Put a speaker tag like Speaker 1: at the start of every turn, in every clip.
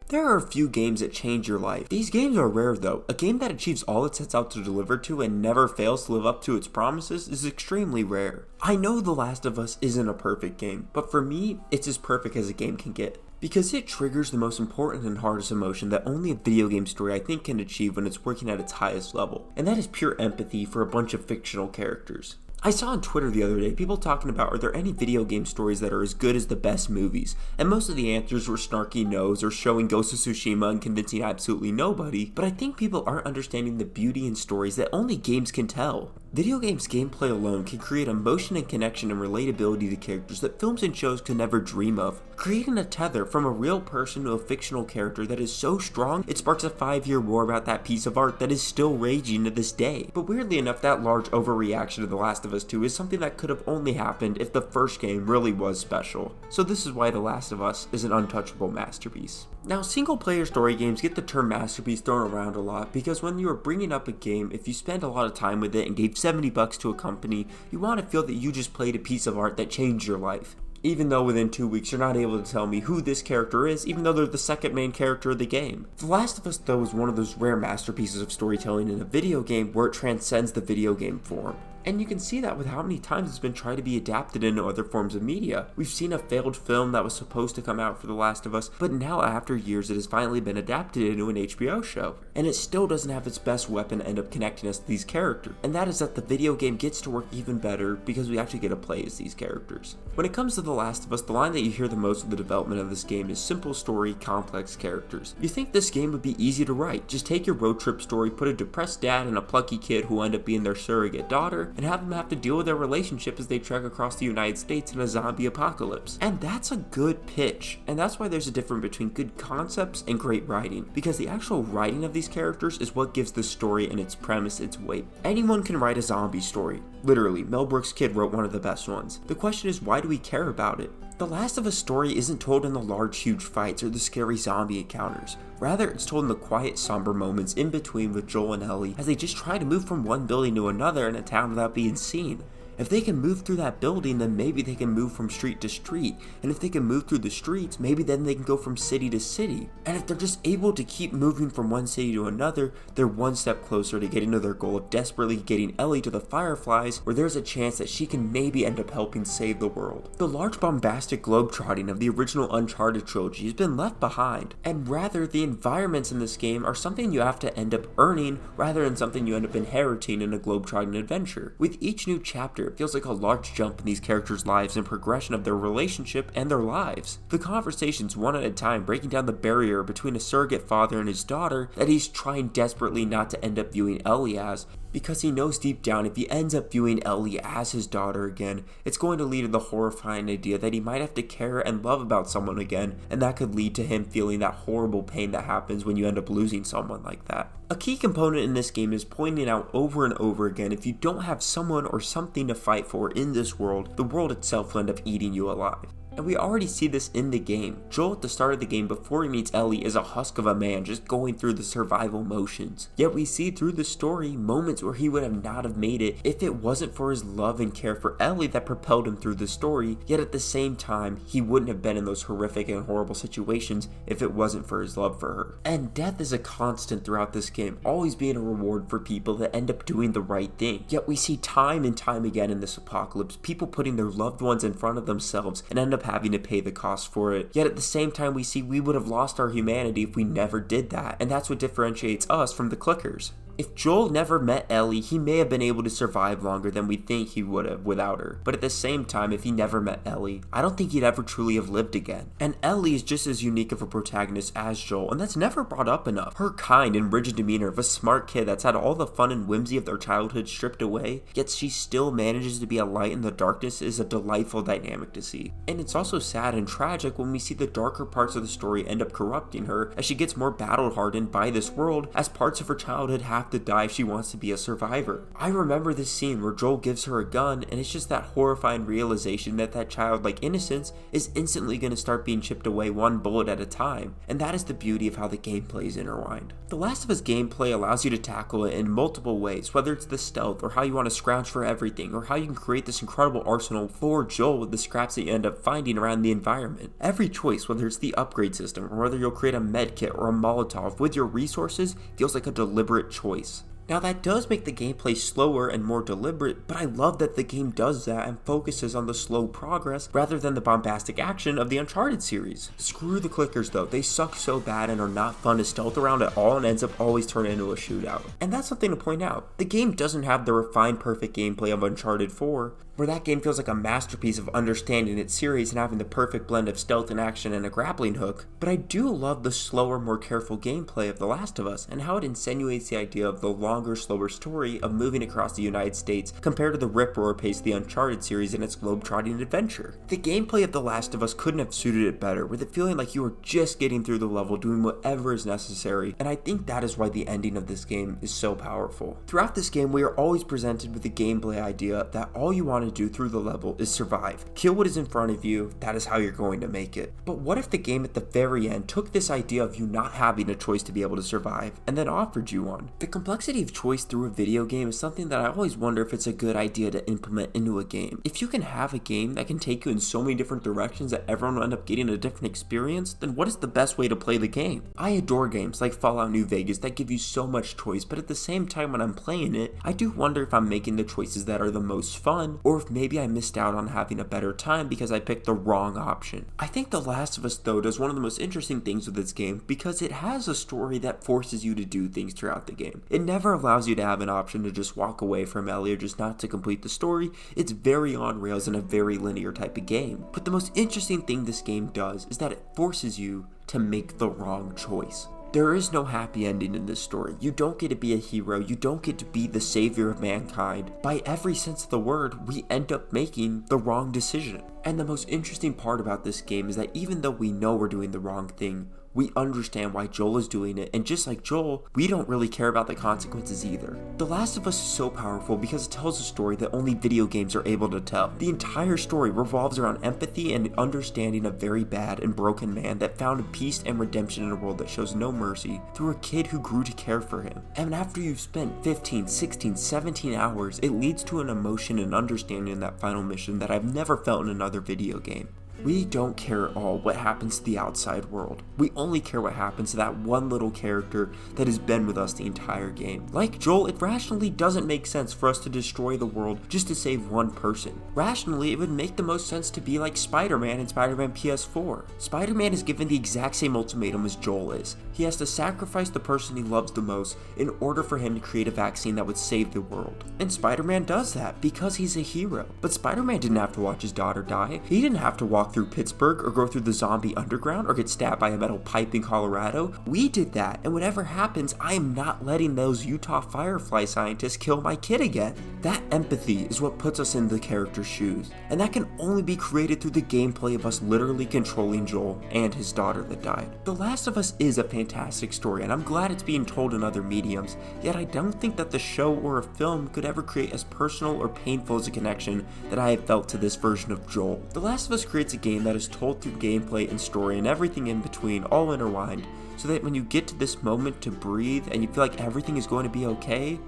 Speaker 1: There are a few games that change your life. These games are rare though. A game that achieves all it sets out to deliver to and never fails to live up to its promises is extremely rare. I know The Last of Us isn't a perfect game, but for me, it's as perfect as a game can get. Because it triggers the most important and hardest emotion that only a video game story I think can achieve when it's working at its highest level, and that is pure empathy for a bunch of fictional characters. I saw on Twitter the other day people talking about are there any video game stories that are as good as the best movies, and most of the answers were snarky no's or showing Ghost of Tsushima and convincing absolutely nobody, but I think people aren't understanding the beauty in stories that only games can tell. Video games gameplay alone can create emotion and connection and relatability to characters that films and shows could never dream of, creating a tether from a real person to a fictional character that is so strong it sparks a 5-year war about that piece of art that is still raging to this day. But weirdly enough, that large overreaction to The Last of Us 2 is something that could have only happened if the first game really was special. So this is why The Last of Us is an untouchable masterpiece. Now, single-player story games get the term masterpiece thrown around a lot because when you are bringing up a game, if you spend a lot of time with it and gave $70 to a company, you want to feel that you just played a piece of art that changed your life. Even though within 2 weeks you're not able to tell me who this character is, even though they're the second main character of the game. The Last of Us though is one of those rare masterpieces of storytelling in a video game where it transcends the video game form. And you can see that with how many times it's been tried to be adapted into other forms of media. We've seen a failed film that was supposed to come out for The Last of Us, but now after years it has finally been adapted into an HBO show. And it still doesn't have its best weapon end up connecting us to these characters. And that is that the video game gets to work even better because we actually get to play as these characters. When it comes to The Last of Us, the line that you hear the most with the development of this game is simple story, complex characters. You think this game would be easy to write. Just take your road trip story, put a depressed dad and a plucky kid who end up being their surrogate daughter, and have them have to deal with their relationship as they trek across the United States in a zombie apocalypse. And that's a good pitch, and that's why there's a difference between good concepts and great writing, because the actual writing of these characters is what gives the story and its premise its weight. Anyone can write a zombie story. Literally, Mel Brooks' kid wrote one of the best ones. The question is, why do we care about it? The Last of Us story isn't told in the large, huge fights or the scary zombie encounters. Rather, it's told in the quiet, somber moments in between with Joel and Ellie as they just try to move from one building to another in a town without being seen. If they can move through that building, then maybe they can move from street to street. And if they can move through the streets, maybe then they can go from city to city. And if they're just able to keep moving from one city to another, they're one step closer to getting to their goal of desperately getting Ellie to the Fireflies, where there's a chance that she can maybe end up helping save the world. The large bombastic globetrotting of the original Uncharted trilogy has been left behind, and rather the environments in this game are something you have to end up earning rather than something you end up inheriting in a globetrotting adventure. With each new chapter, it feels like a large jump in these characters' lives and progression of their relationship and their lives. The conversations one at a time breaking down the barrier between a surrogate father and his daughter that he's trying desperately not to end up viewing Ellie as, because he knows deep down if he ends up viewing Ellie as his daughter again, it's going to lead to the horrifying idea that he might have to care and love about someone again, and that could lead to him feeling that horrible pain that happens when you end up losing someone like that. A key component in this game is pointing out over and over again, if you don't have someone or something to fight for in this world, the world itself will end up eating you alive. And we already see this in the game. Joel at the start of the game before he meets Ellie is a husk of a man just going through the survival motions. Yet we see through the story moments where he would have not have made it if it wasn't for his love and care for Ellie that propelled him through the story, yet at the same time he wouldn't have been in those horrific and horrible situations if it wasn't for his love for her. And death is a constant throughout this game, always being a reward for people that end up doing the right thing. Yet we see time and time again in this apocalypse people putting their loved ones in front of themselves and end up having to pay the cost for it. Yet at the same time we see we would have lost our humanity if we never did that, and that's what differentiates us from the clickers. If Joel never met Ellie, he may have been able to survive longer than we think he would have without her. But at the same time, if he never met Ellie, I don't think he'd ever truly have lived again. And Ellie is just as unique of a protagonist as Joel, and that's never brought up enough. Her kind and rigid demeanor of a smart kid that's had all the fun and whimsy of their childhood stripped away, yet she still manages to be a light in the darkness is a delightful dynamic to see. And it's also sad and tragic when we see the darker parts of the story end up corrupting her as she gets more battle-hardened by this world as parts of her childhood have have to die if she wants to be a survivor. I remember this scene where Joel gives her a gun, and it's just that horrifying realization that that childlike innocence is instantly going to start being chipped away one bullet at a time, and that is the beauty of how the gameplay is intertwined. The Last of Us gameplay allows you to tackle it in multiple ways, whether it's the stealth, or how you want to scrounge for everything, or how you can create this incredible arsenal for Joel with the scraps that you end up finding around the environment. Every choice, whether it's the upgrade system, or whether you'll create a med kit or a Molotov with your resources, feels like a deliberate choice. Now that does make the gameplay slower and more deliberate, but I love that the game does that and focuses on the slow progress rather than the bombastic action of the Uncharted series. Screw the clickers though, they suck so bad and are not fun to stealth around at all and ends up always turning into a shootout. And that's something to point out. The game doesn't have the refined perfect gameplay of Uncharted 4, where that game feels like a masterpiece of understanding its series and having the perfect blend of stealth and action and a grappling hook, but I do love the slower, more careful gameplay of The Last of Us and how it insinuates the idea of the longer, slower story of moving across the United States compared to the rip-roar pace of the Uncharted series and its globe-trotting adventure. The gameplay of The Last of Us couldn't have suited it better, with it feeling like you were just getting through the level doing whatever is necessary, and I think that is why the ending of this game is so powerful. Throughout this game, we are always presented with the gameplay idea that all you want to do through the level is survive. Kill what is in front of you, that is how you're going to make it. But what if the game at the very end took this idea of you not having a choice to be able to survive, and then offered you one? The complexity of choice through a video game is something that I always wonder if it's a good idea to implement into a game. If you can have a game that can take you in so many different directions that everyone will end up getting a different experience, then what is the best way to play the game? I adore games like Fallout New Vegas that give you so much choice, but at the same time when I'm playing it, I do wonder if I'm making the choices that are the most fun, or if maybe I missed out on having a better time because I picked the wrong option. I think The Last of Us though does one of the most interesting things with its game because it has a story that forces you to do things throughout the game. It never allows you to have an option to just walk away from Ellie or just not to complete the story. It's very on rails and a very linear type of game. But the most interesting thing this game does is that it forces you to make the wrong choice. There is no happy ending in this story. You don't get to be a hero. You don't get to be the savior of mankind. By every sense of the word, we end up making the wrong decision. And the most interesting part about this game is that even though we know we're doing the wrong thing, we understand why Joel is doing it, and just like Joel, we don't really care about the consequences either. The Last of Us is so powerful because it tells a story that only video games are able to tell. The entire story revolves around empathy and understanding a very bad and broken man that found peace and redemption in a world that shows no mercy through a kid who grew to care for him. And after you've spent 15, 16, 17 hours, it leads to an emotion and understanding in that final mission that I've never felt in another video game. We don't care at all what happens to the outside world. We only care what happens to that one little character that has been with us the entire game. Like Joel, it rationally doesn't make sense for us to destroy the world just to save one person. Rationally, it would make the most sense to be like Spider-Man in Spider-Man PS4. Spider-Man is given the exact same ultimatum as Joel is. He has to sacrifice the person he loves the most in order for him to create a vaccine that would save the world. And Spider-Man does that because he's a hero. But Spider-Man didn't have to watch his daughter die. He didn't have to walk through Pittsburgh or go through the zombie underground or get stabbed by a metal pipe in Colorado. We did that, and whatever happens, I am not letting those Utah Firefly scientists kill my kid again. That empathy is what puts us in the character's shoes, and that can only be created through the gameplay of us literally controlling Joel and his daughter that died. The Last of Us is a fantastic story, and I'm glad it's being told in other mediums, yet I don't think that the show or a film could ever create as personal or painful as a connection that I have felt to this version of Joel. The Last of Us creates a game that is told through gameplay and story and everything in between, all intertwined, so that when you get to this moment to breathe and you feel like everything is going to be okay,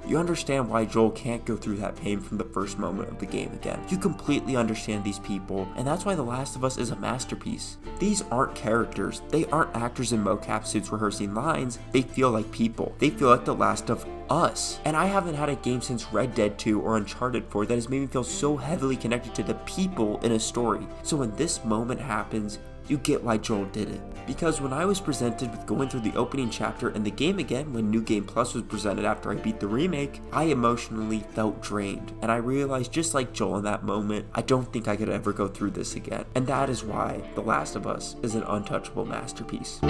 Speaker 1: you understand why Joel can't go through that pain from the first moment of the game again. You completely understand these people, and that's why The Last of Us is a masterpiece. These aren't characters. They aren't actors in mocap suits rehearsing lines. They feel like people. They feel like The Last of Us. And I haven't had a game since Red Dead 2 or Uncharted 4 that has made me feel so heavily connected to the people in a story. So when this moment happens, you get why Joel did it. Because when I was presented with going through the opening chapter and the game again when New Game Plus was presented after I beat the remake, I emotionally felt drained. And I realized, just like Joel in that moment, I don't think I could ever go through this again. And that is why The Last of Us is an untouchable masterpiece.